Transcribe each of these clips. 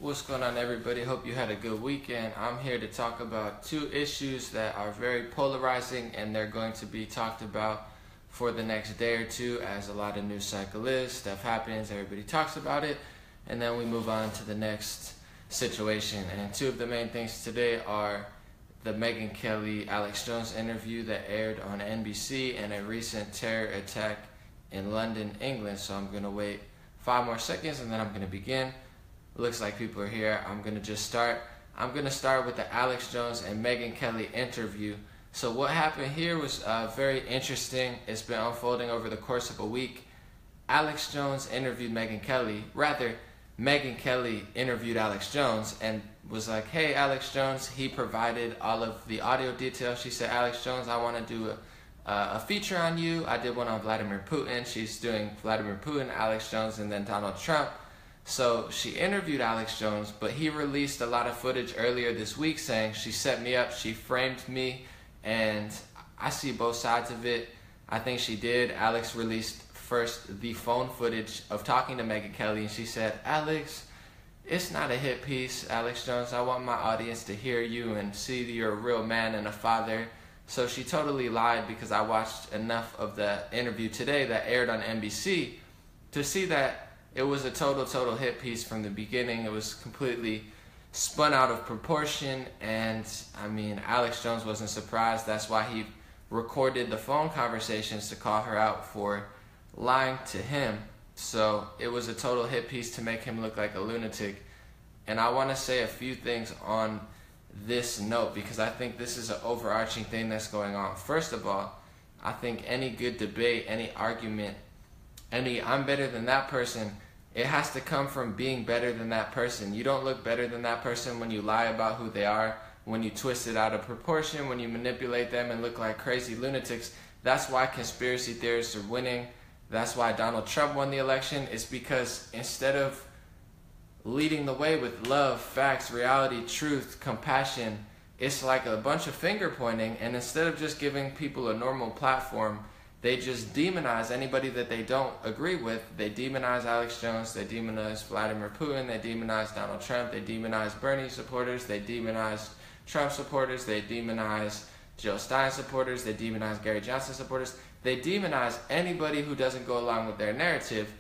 What's going on, everybody? Hope you had a good weekend. I'm here to talk about two issues that are very polarizing, and they're going to be talked about for the next day or two as a lot of news cycle is. Stuff happens, everybody talks about it, and then we move on to the next situation. And two of the main things today are the Megyn Kelly Alex Jones interview that aired on NBC and a recent terror attack in London, England. So I'm going to wait 5 more seconds and then I'm going to begin. Looks like people are here. I'm going to just start. I'm going to start with the Alex Jones and Megyn Kelly interview. So what happened here was very interesting. It's been unfolding over the course of a week. Alex Jones interviewed Megyn Kelly. Rather, Megyn Kelly interviewed Alex Jones and was like, hey, Alex Jones. He provided all of the audio details. She said, Alex Jones, I want to do a feature on you. I did one on Vladimir Putin. She's doing Vladimir Putin, Alex Jones, and then Donald Trump. So she interviewed Alex Jones, but he released a lot of footage earlier this week saying she set me up, she framed me, and I see both sides of it. I think she did. Alex released first the phone footage of talking to Megyn Kelly, and she said, Alex, it's not a hit piece, Alex Jones. I want my audience to hear you and see that you're a real man and a father. So she totally lied, because I watched enough of the interview today that aired on NBC to see that it was a total hit piece from the beginning. It was completely spun out of proportion, and I mean, Alex Jones wasn't surprised. That's why he recorded the phone conversations to call her out for lying to him. So it was a total hit piece to make him look like a lunatic. And I want to say a few things on this note, because I think this is an overarching thing that's going on. First of all, I think any good debate, any argument, any I'm better than that person, it has to come from being better than that person. You don't look better than that person when you lie about who they are, when you twist it out of proportion, when you manipulate them and look like crazy lunatics. That's why conspiracy theorists are winning. That's why Donald Trump won the election. It's because instead of leading the way with love, facts, reality, truth, compassion, it's like a bunch of finger pointing, and instead of just giving people a normal platform, they just demonize anybody that they don't agree with. They demonize Alex Jones, they demonize Vladimir Putin, they demonize Donald Trump, they demonize Bernie supporters, they demonize Trump supporters, they demonize Jill Stein supporters, they demonize Gary Johnson supporters. They demonize anybody who doesn't go along with their narrative,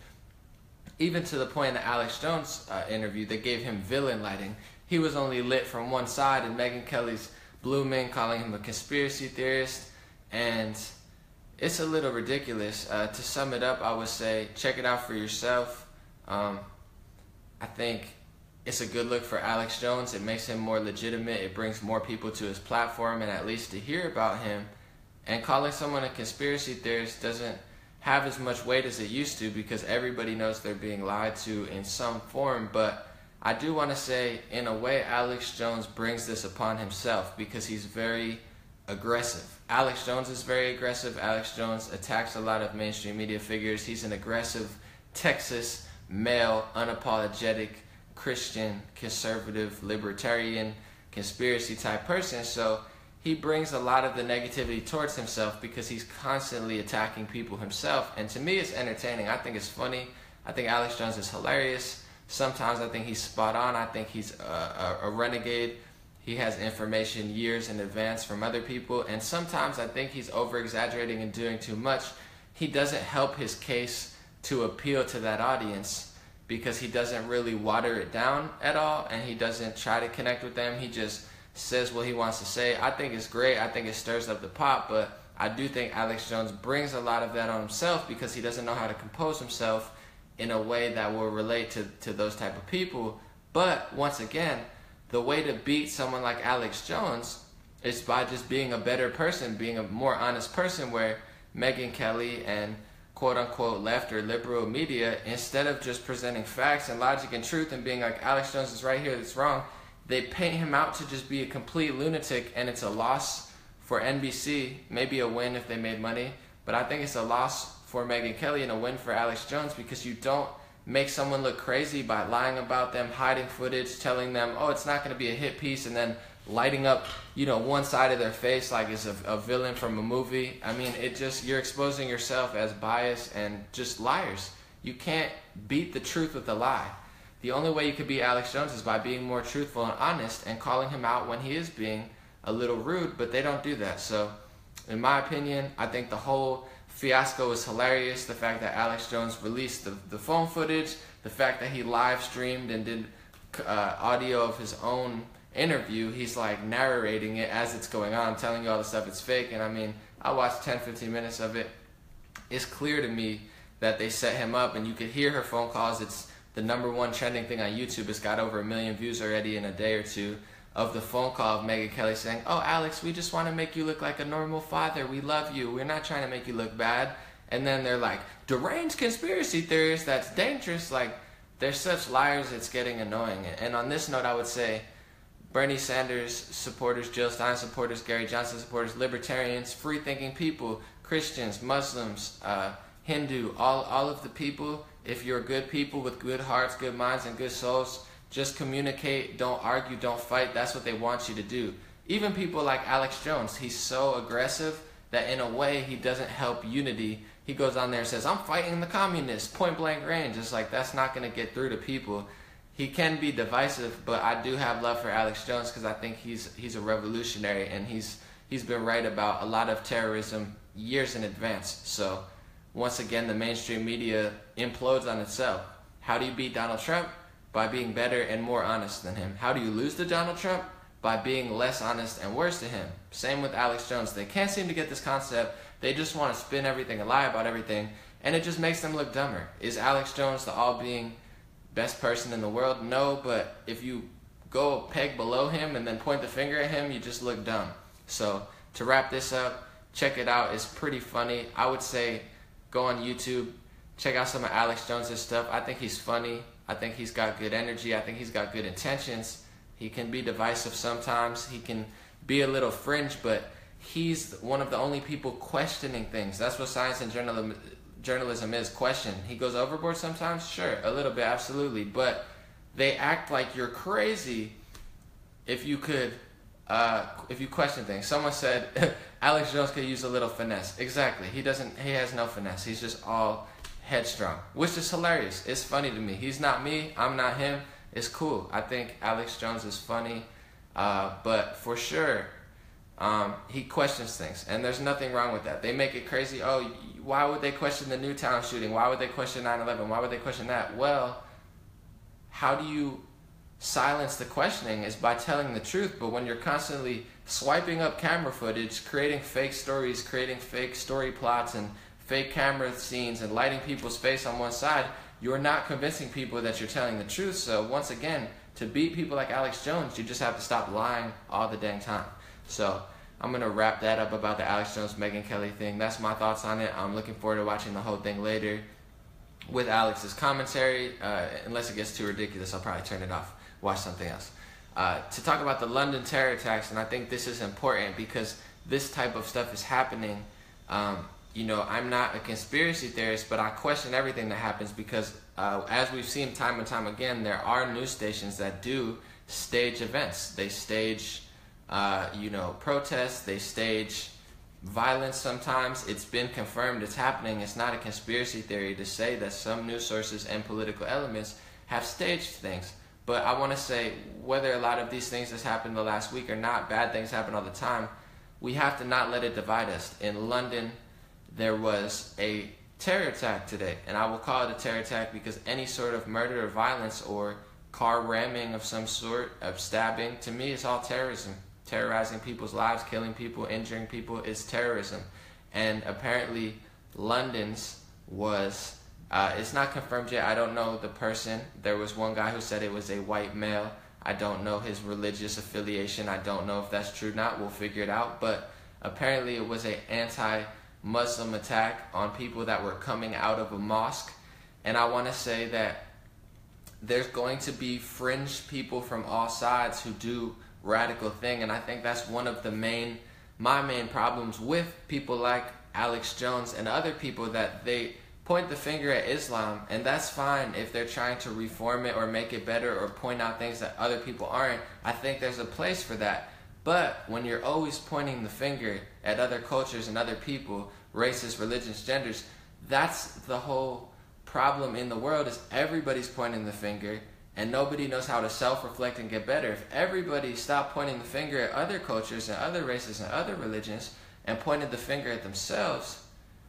even to the point in the Alex Jones interview, they gave him villain lighting. He was only lit from one side, and Megyn Kelly's blooming, calling him a conspiracy theorist, and it's a little ridiculous. To sum it up, I would say check it out for yourself. I think it's a good look for Alex Jones. It makes him more legitimate. It brings more people to his platform and at least to hear about him. And calling someone a conspiracy theorist doesn't have as much weight as it used to, because everybody knows they're being lied to in some form. But I do want to say, in a way, Alex Jones brings this upon himself because he's very aggressive. Alex Jones is very aggressive. Alex Jones attacks a lot of mainstream media figures. He's an aggressive Texas male, unapologetic Christian, conservative, libertarian, conspiracy type person. So he brings a lot of the negativity towards himself because he's constantly attacking people himself. And to me, it's entertaining. I think it's funny. I think Alex Jones is hilarious. Sometimes I think he's spot on. I think he's a renegade. He has information years in advance from other people, and sometimes I think he's over-exaggerating and doing too much. He doesn't help his case to appeal to that audience because he doesn't really water it down at all, and he doesn't try to connect with them. He just says what he wants to say. I think it's great. I think it stirs up the pot, but I do think Alex Jones brings a lot of that on himself because he doesn't know how to compose himself in a way that will relate to those type of people. But once again, the way to beat someone like Alex Jones is by just being a better person, being a more honest person, where Megyn Kelly and quote-unquote left or liberal media, instead of just presenting facts and logic and truth and being like, Alex Jones is right here, that's wrong, they paint him out to just be a complete lunatic, and it's a loss for NBC, maybe a win if they made money, but I think it's a loss for Megyn Kelly and a win for Alex Jones, because you don't make someone look crazy by lying about them, hiding footage, telling them, oh, it's not going to be a hit piece, and then lighting up, one side of their face like it's a villain from a movie. I mean, you're exposing yourself as biased and just liars. You can't beat the truth with a lie. the only way you could beat Alex Jones is by being more truthful and honest and calling him out when he is being a little rude, but they don't do that. So, in my opinion, I think the whole fiasco is hilarious. The fact that Alex Jones released the phone footage, the fact that he live streamed and did audio of his own interview. He's like narrating it as it's going on, telling you all the stuff it's fake. And I mean, I watched 10-15 minutes of it. It's clear to me that they set him up, and you could hear her phone calls. It's the #1 trending thing on YouTube. It's got over 1 million views already in a day or two, of the phone call of Megyn Kelly saying, "Oh, Alex, we just want to make you look like a normal father. We love you. We're not trying to make you look bad." And then they're like, "Deranged conspiracy theorists, that's dangerous." Like, they're such liars, it's getting annoying. And on this note, I would say Bernie Sanders supporters, Jill Stein supporters, Gary Johnson supporters, libertarians, free-thinking people, Christians, Muslims, Hindu, all of the people, if you're good people with good hearts, good minds, and good souls, just communicate, don't argue, don't fight. That's what they want you to do. Even people like Alex Jones, he's so aggressive that in a way he doesn't help unity. He goes on there and says, "I'm fighting the communists," point blank range. It's like, that's not going to get through to people. He can be divisive, but I do have love for Alex Jones because I think he's a revolutionary, and he's been right about a lot of terrorism years in advance. So once again, the mainstream media implodes on itself. How do you beat Donald Trump? By being better and more honest than him. How do you lose to Donald Trump? By being less honest and worse to him. Same with Alex Jones. They can't seem to get this concept. They just want to spin everything and lie about everything, and it just makes them look dumber. Is Alex Jones the all-being best person in the world? No, but if you go a peg below him and then point the finger at him, you just look dumb. So to wrap this up, check it out. It's pretty funny. I would say go on YouTube, check out some of Alex Jones' stuff. I think he's funny. I think he's got good energy. I think he's got good intentions. He can be divisive sometimes. He can be a little fringe, but he's one of the only people questioning things. That's what science and journalism is, question. He goes overboard sometimes, sure, a little bit, absolutely, but they act like you're crazy if you question things. Someone said Alex Jones could use a little finesse. Exactly. He has no finesse. He's just all headstrong, which is hilarious. It's funny to me. He's not me, I'm not him. It's cool. I think Alex Jones is funny, but for sure, he questions things, and there's nothing wrong with that. They make it crazy. Oh, why would they question the Newtown shooting? Why would they question 9/11? Why would they question that? Well, how do you silence the questioning? Is by telling the truth. But when you're constantly swiping up camera footage, creating fake stories, creating fake story plots and fake camera scenes and lighting people's face on one side, you're not convincing people that you're telling the truth. So once again, to beat people like Alex Jones, you just have to stop lying all the dang time. So I'm going to wrap that up about the Alex Jones Megyn Kelly thing. That's my thoughts on it. I'm looking forward to watching the whole thing later with Alex's commentary. Unless it gets too ridiculous, I'll probably turn it off, watch something else. To talk about the London terror attacks, and I think this is important because this type of stuff is happening. You know, I'm not a conspiracy theorist, but I question everything that happens because as we've seen time and time again, there are news stations that do stage events. They stage protests, they stage violence sometimes. It's been confirmed it's happening. It's not a conspiracy theory to say that some news sources and political elements have staged things. But I want to say, whether a lot of these things that's happened the last week or not, bad things happen all the time, we have to not let it divide us. In London, there was a terror attack today, and I will call it a terror attack because any sort of murder or violence or car ramming of some sort, of stabbing, to me is all terrorism. Terrorizing people's lives, killing people, injuring people is terrorism. And apparently London's was, it's not confirmed yet. I don't know the person. There was one guy who said it was a white male. I don't know his religious affiliation. I don't know if that's true or not. We'll figure it out. But apparently it was an anti-Muslim attack on people that were coming out of a mosque. And I want to say that there's going to be fringe people from all sides who do radical thing, and I think that's one of my main problems with people like Alex Jones and other people, that they point the finger at Islam, and that's fine if they're trying to reform it or make it better or point out things that other people aren't. I think there's a place for that. But when you're always pointing the finger at other cultures and other people, races, religions, genders, that's the whole problem in the world, is everybody's pointing the finger. and nobody knows how to self-reflect and get better. If everybody stopped pointing the finger at other cultures and other races and other religions and pointed the finger at themselves,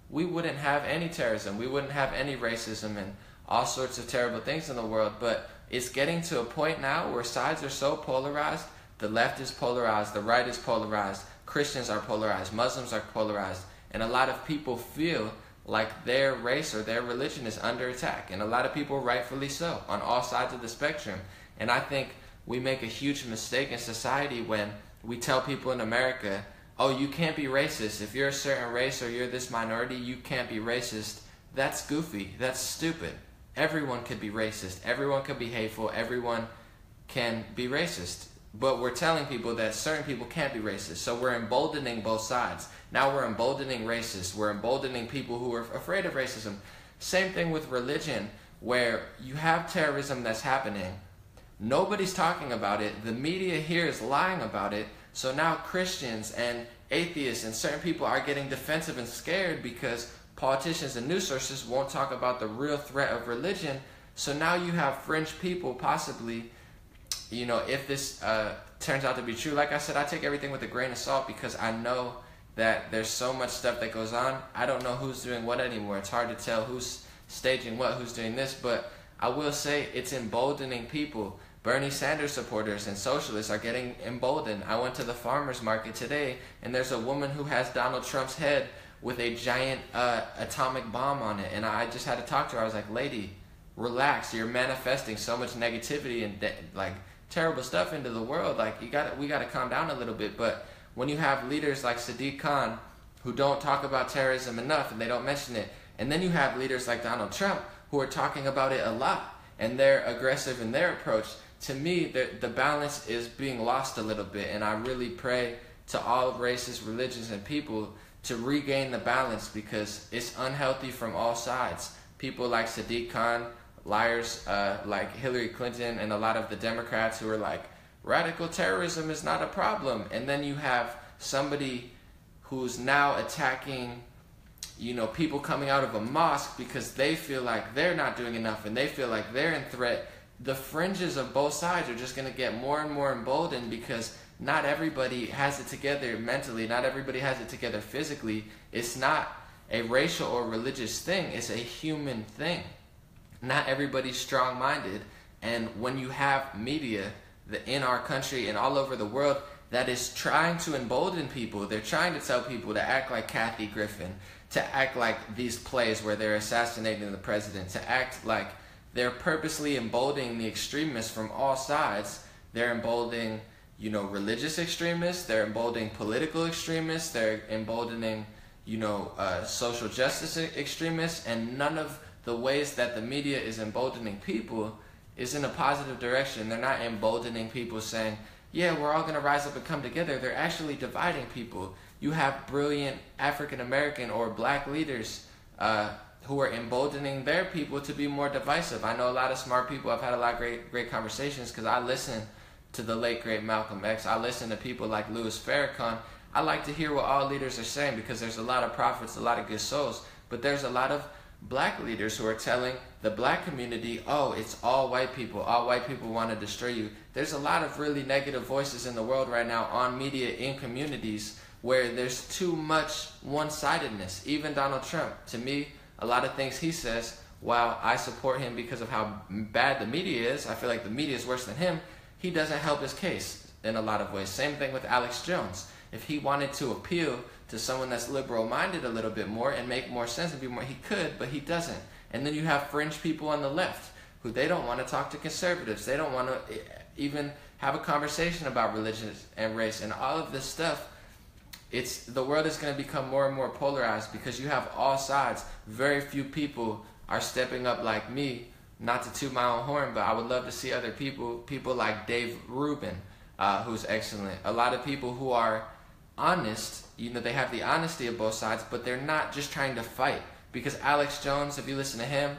we wouldn't have any terrorism. We wouldn't have any racism and all sorts of terrible things in the world. But it's getting to a point now where sides are so polarized. The left is polarized, the right is polarized, Christians are polarized, Muslims are polarized, and a lot of people feel like their race or their religion is under attack, and a lot of people rightfully so, on all sides of the spectrum. And I think we make a huge mistake in society when we tell people in America, oh, you can't be racist. If you're a certain race or you're this minority, you can't be racist. That's goofy. That's stupid. Everyone could be racist. Everyone could be hateful. Everyone can be racist. But we're telling people that certain people can't be racist. So we're emboldening both sides. Now we're emboldening racists. We're emboldening people who are afraid of racism. Same thing with religion, where you have terrorism that's happening. Nobody's talking about it. The media here is lying about it. So now Christians and atheists and certain people are getting defensive and scared because politicians and news sources won't talk about the real threat of religion. So now you have fringe people possibly, if this turns out to be true. Like I said, I take everything with a grain of salt because I know that there's so much stuff that goes on. I don't know who's doing what anymore. It's hard to tell who's staging what, who's doing this. But I will say it's emboldening people. Bernie Sanders supporters and socialists are getting emboldened. I went to the farmer's market today, and there's a woman who has Donald Trump's head with a giant atomic bomb on it. And I just had to talk to her. I was like, lady, relax. You're manifesting so much negativity and terrible stuff into the world. We got to calm down a little bit. But when you have leaders like Sadiq Khan who don't talk about terrorism enough and they don't mention it, and then you have leaders like Donald Trump who are talking about it a lot and they're aggressive in their approach, to me the balance is being lost a little bit. And I really pray to all races, religions, and people to regain the balance because it's unhealthy from all sides. People like Sadiq Khan, liars like Hillary Clinton, and a lot of the Democrats who are like, radical terrorism is not a problem. And then you have somebody who's now attacking, people coming out of a mosque because they feel like they're not doing enough and they feel like they're in threat. The fringes of both sides are just going to get more and more emboldened because not everybody has it together mentally. Not everybody has it together physically. It's not a racial or religious thing. It's a human thing. Not everybody's strong-minded. And when you have media in our country and all over the world that is trying to embolden people, they're trying to tell people to act like Kathy Griffin, to act like these plays where they're assassinating the president, to act like they're purposely emboldening the extremists from all sides. They're emboldening, religious extremists. They're emboldening political extremists. They're emboldening, social justice extremists. And none of the ways that the media is emboldening people is in a positive direction. They're not emboldening people saying, yeah, we're all going to rise up and come together. They're actually dividing people. You have brilliant African American or black leaders who are emboldening their people to be more divisive. I know a lot of smart people. I've had a lot of great conversations because I listen to the late, great Malcolm X. I listen to people like Louis Farrakhan. I like to hear what all leaders are saying because there's a lot of prophets, a lot of good souls. But there's a lot of black leaders who are telling the black community, oh, it's all white people want to destroy you. There's a lot of really negative voices in the world right now on media in communities where there's too much one-sidedness. Even Donald Trump, to me, a lot of things he says, while I support him because of how bad the media is, I feel like the media is worse than him, he doesn't help his case in a lot of ways. Same thing with Alex Jones. If he wanted to appeal to someone that's liberal-minded a little bit more and make more sense and be more, he could, but he doesn't. And then you have fringe people on the left who they don't want to talk to conservatives. They don't want to even have a conversation about religion and race and all of this stuff. The world is going to become more and more polarized because you have all sides. Very few people are stepping up like me, not to toot my own horn, but I would love to see other people like Dave Rubin, who's excellent. A lot of people who are honest, they have the honesty of both sides, but they're not just trying to fight. Because Alex Jones, if you listen to him,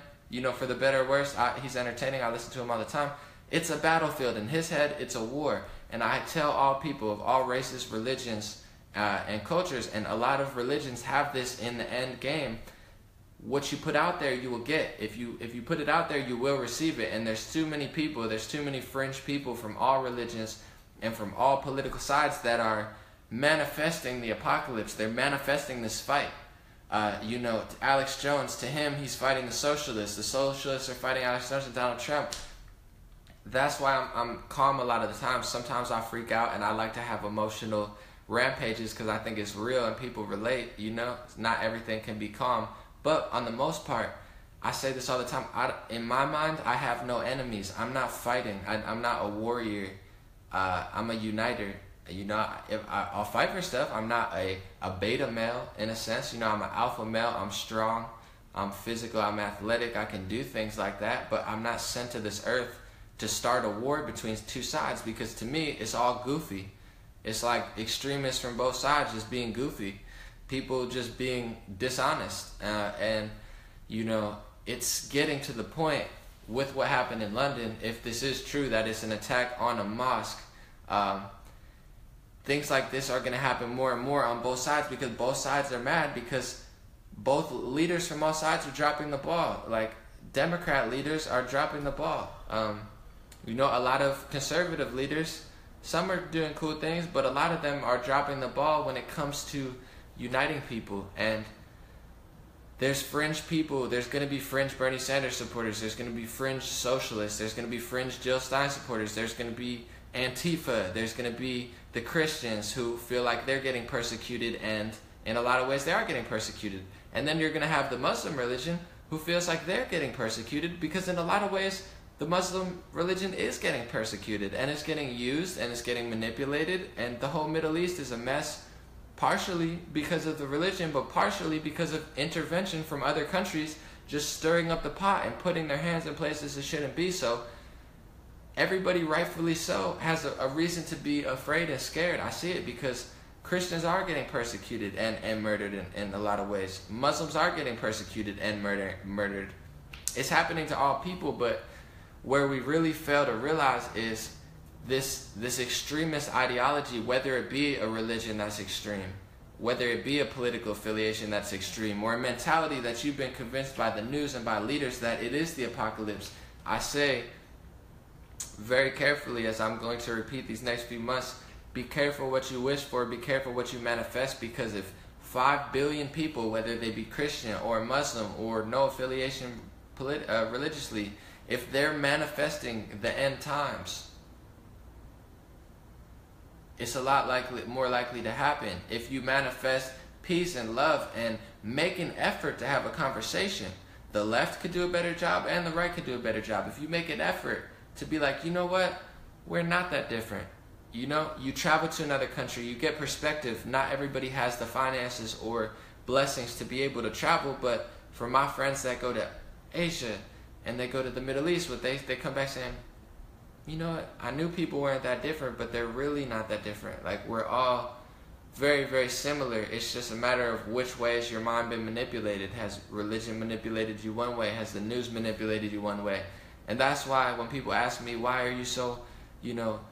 for the better or worse, he's entertaining. I listen to him all the time. It's a battlefield. In his head, it's a war. And I tell all people of all races, religions, and cultures, and a lot of religions have this in the end game. what you put out there, you will get. If you put it out there, you will receive it. And there's too many people, there's too many fringe people from all religions and from all political sides that are manifesting the apocalypse. They're manifesting this fight. Alex Jones, to him, he's fighting the socialists. The socialists are fighting Alex Jones and Donald Trump. That's why I'm calm a lot of the time. Sometimes I freak out and I like to have emotional rampages because I think it's real and people relate. Not everything can be calm. But on the most part, I say this all the time. In my mind, I have no enemies. I'm not fighting. I'm not a warrior. I'm a uniter. I'll fight for stuff. I'm not a beta male in a sense. I'm an alpha male. I'm strong. I'm physical. I'm athletic. I can do things like that. But I'm not sent to this earth to start a war between two sides, because to me, it's all goofy. It's like extremists from both sides just being goofy. People just being dishonest. It's getting to the point with what happened in London, if this is true, that it's an attack on a mosque. Things like this are going to happen more and more on both sides, because both sides are mad, because both leaders from all sides are dropping the ball. Like, Democrat leaders are dropping the ball. A lot of conservative leaders, some are doing cool things, but a lot of them are dropping the ball when it comes to uniting people. And there's fringe people. There's going to be fringe Bernie Sanders supporters. There's going to be fringe socialists. There's going to be fringe Jill Stein supporters. There's going to be Antifa. There's going to be the Christians who feel like they're getting persecuted, and in a lot of ways they are getting persecuted. And then you're going to have the Muslim religion who feels like they're getting persecuted, because in a lot of ways the Muslim religion is getting persecuted, and it's getting used, and it's getting manipulated, and the whole Middle East is a mess, partially because of the religion, but partially because of intervention from other countries just stirring up the pot and putting their hands in places it shouldn't be. So everybody, rightfully so, has a reason to be afraid and scared. I see it because Christians are getting persecuted and murdered in a lot of ways. Muslims are getting persecuted and murdered. It's happening to all people, but where we really fail to realize is this extremist ideology, whether it be a religion that's extreme, whether it be a political affiliation that's extreme, or a mentality that you've been convinced by the news and by leaders that it is the apocalypse. I say very carefully, as I'm going to repeat these next few months, be careful what you wish for, be careful what you manifest, because if 5 billion people, whether they be Christian or Muslim or no affiliation religiously, if they're manifesting the end times, it's a lot more likely to happen. If you manifest peace and love and make an effort to have a conversation, the left could do a better job and the right could do a better job. If you make an effort to be like, you know what, we're not that different. You travel to another country, you get perspective. Not everybody has the finances or blessings to be able to travel, but for my friends that go to Asia and they go to the Middle East, they come back saying, you know what, I knew people weren't that different, but they're really not that different. Like, we're all very, very similar. It's just a matter of which way has your mind been manipulated. Has religion manipulated you one way? Has the news manipulated you one way? And that's why when people ask me, why are you so,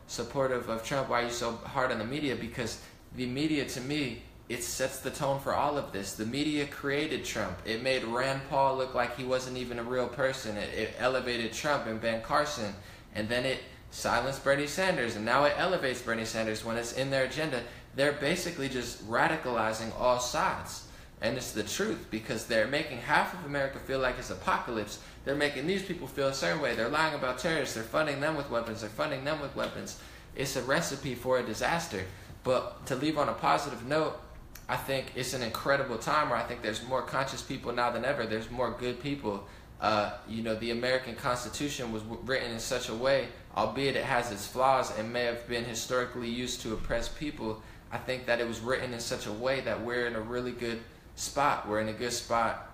supportive of Trump? Why are you so hard on the media? Because the media, to me, it sets the tone for all of this. The media created Trump. It made Rand Paul look like he wasn't even a real person. It elevated Trump and Ben Carson. And then it silenced Bernie Sanders. And now it elevates Bernie Sanders when it's in their agenda. They're basically just radicalizing all sides. And it's the truth, because they're making half of America feel like it's apocalypse. They're making these people feel a certain way. They're lying about terrorists. They're funding them with weapons. They're funding them with weapons. It's a recipe for a disaster. But to leave on a positive note, I think it's an incredible time where I think there's more conscious people now than ever. There's more good people. The American Constitution was written in such a way, albeit it has its flaws and may have been historically used to oppress people. I think that it was written in such a way that we're in a really good spot. We're in a good spot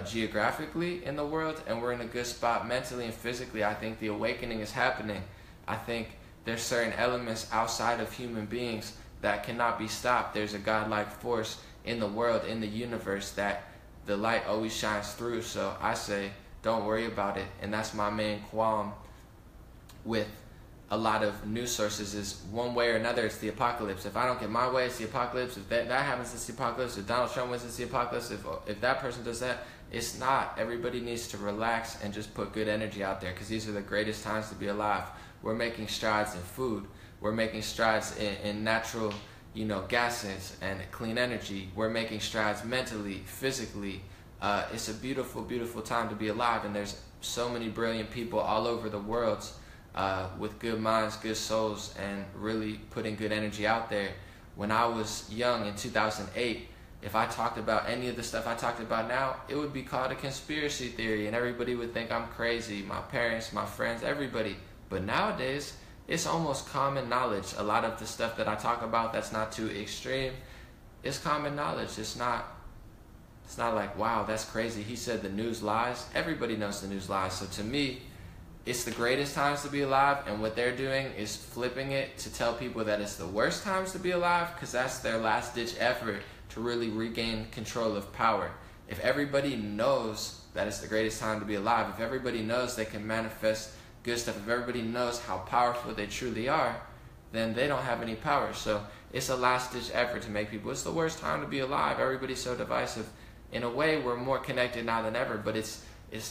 geographically in the world, and we're in a good spot mentally and physically. I think the awakening is happening. I think there's certain elements outside of human beings that cannot be stopped. There's a godlike force in the world, in the universe, that the light always shines through. So I say, don't worry about it. And that's my main qualm with a lot of news sources, is one way or another it's the apocalypse. If I don't get my way, it's the apocalypse. If that happens, it's the apocalypse. If Donald Trump wins, it's the apocalypse. If that person does that, It's not. Everybody needs to relax and just put good energy out there, because these are the greatest times to be alive. We're making strides in food. We're making strides in natural, gases and clean energy. We're making strides mentally, physically. It's a beautiful, beautiful time to be alive, and there's so many brilliant people all over the world with good minds, good souls, and really putting good energy out there. When I was young in 2008, if I talked about any of the stuff I talked about now, it would be called a conspiracy theory, and everybody would think I'm crazy. My parents, my friends, everybody. But nowadays, it's almost common knowledge. A lot of the stuff that I talk about that's not too extreme, it's common knowledge. It's not like, wow, that's crazy. He said the news lies. Everybody knows the news lies. So to me, it's the greatest times to be alive, and what they're doing is flipping it to tell people that it's the worst times to be alive, because that's their last-ditch effort to really regain control of power. If everybody knows that it's the greatest time to be alive, if everybody knows they can manifest good stuff, if everybody knows how powerful they truly are, then they don't have any power. So it's a last-ditch effort to make people, it's the worst time to be alive. Everybody's so divisive. In a way, we're more connected now than ever, but it's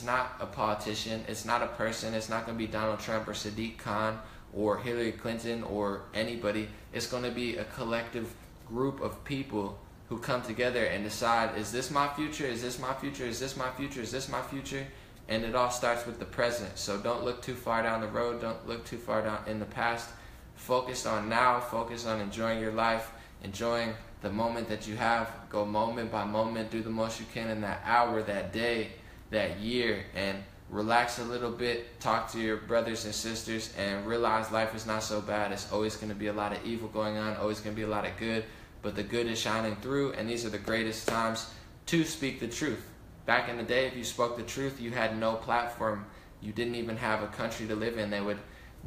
not a politician, it's not a person, it's not going to be Donald Trump or Sadiq Khan or Hillary Clinton or anybody. It's going to be a collective group of people who come together and decide, is this my future, is this my future, is this my future, is this my future? And it all starts with the present. So don't look too far down the road, don't look too far down in the past. Focus on now, focus on enjoying your life, enjoying the moment that you have. Go moment by moment, do the most you can in that hour, that day, that year, and relax a little bit, talk to your brothers and sisters, and realize life is not so bad. It's always going to be a lot of evil going on, always going to be a lot of good, but the good is shining through, and these are the greatest times to speak the truth. Back in the day, if you spoke the truth, you had no platform. You didn't even have a country to live in. They would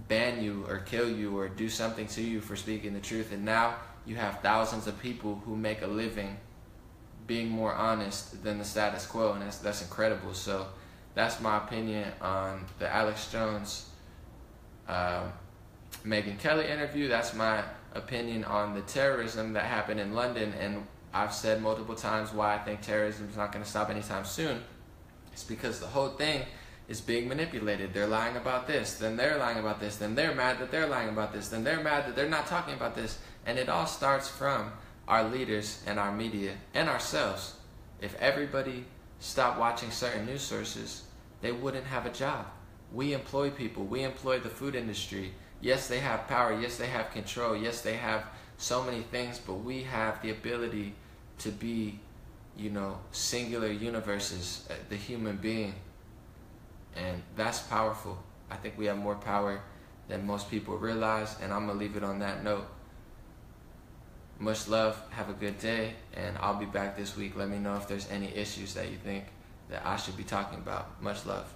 ban you or kill you or do something to you for speaking the truth, and now you have thousands of people who make a living being more honest than the status quo, and that's incredible. So that's my opinion on the Alex Jones Megyn Kelly interview. That's my opinion on the terrorism that happened in London, and I've said multiple times why I think terrorism is not going to stop anytime soon. It's because the whole thing is being manipulated. They're lying about this, then they're lying about this, then they're mad that they're lying about this, then they're mad that they're not talking about this, and it all starts from our leaders and our media and ourselves. If everybody stopped watching certain news sources, they wouldn't have a job. We employ people. We employ the food industry. Yes, they have power. Yes, they have control. Yes, they have so many things, but we have the ability to be, singular universes, the human being. And that's powerful. I think we have more power than most people realize, and I'm going to leave it on that note. Much love, have a good day, and I'll be back this week. Let me know if there's any issues that you think that I should be talking about. Much love.